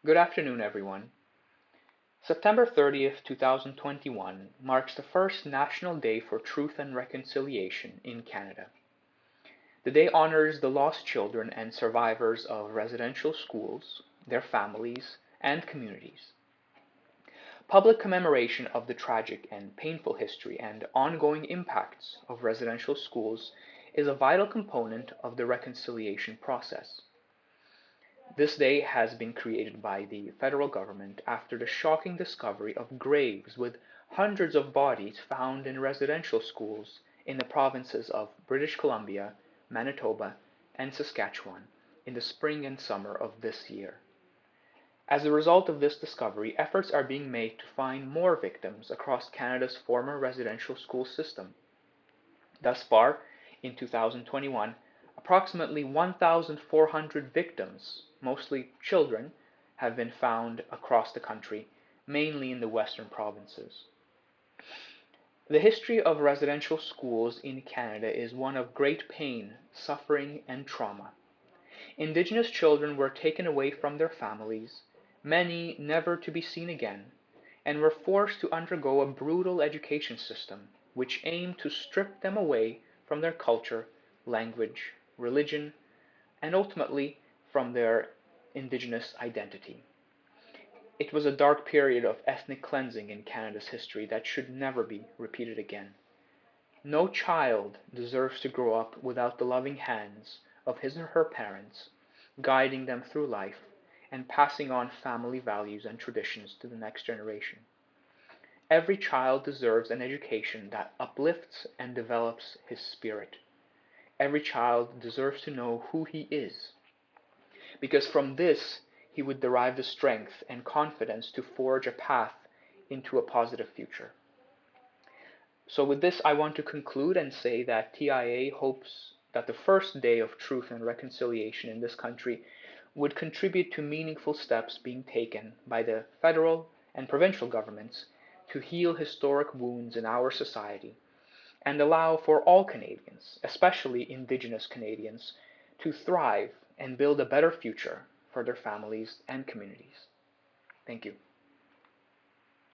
Good afternoon, everyone. September 30th, 2021 marks the first National Day for Truth and Reconciliation in Canada. The day honors the lost children and survivors of residential schools, their families, and communities. Public commemoration of the tragic and painful history and ongoing impacts of residential schools is a vital component of the reconciliation process. This day has been created by the federal government after the shocking discovery of graves with hundreds of bodies found in residential schools in the provinces of British Columbia, Manitoba, and Saskatchewan in the spring and summer of this year. As a result of this discovery, efforts are being made to find more victims across Canada's former residential school system. Thus far, in 2021, approximately 1,400 victims, mostly children, have been found across the country, mainly in the western provinces. The history of residential schools in Canada is one of great pain, suffering, and trauma. Indigenous children were taken away from their families, many never to be seen again, and were forced to undergo a brutal education system which aimed to strip them away from their culture, language, religion, and ultimately from their Indigenous identity. It was a dark period of ethnic cleansing in Canada's history that should never be repeated again. No child deserves to grow up without the loving hands of his or her parents, guiding them through life and passing on family values and traditions to the next generation. Every child deserves an education that uplifts and develops his spirit. Every child deserves to know who he is, because from this he would derive the strength and confidence to forge a path into a positive future. So with this, I want to conclude and say that TIA hopes that the first day of truth and reconciliation in this country would contribute to meaningful steps being taken by the federal and provincial governments to heal historic wounds in our society and allow for all Canadians, especially Indigenous Canadians, to thrive and build a better future for their families and communities. Thank you.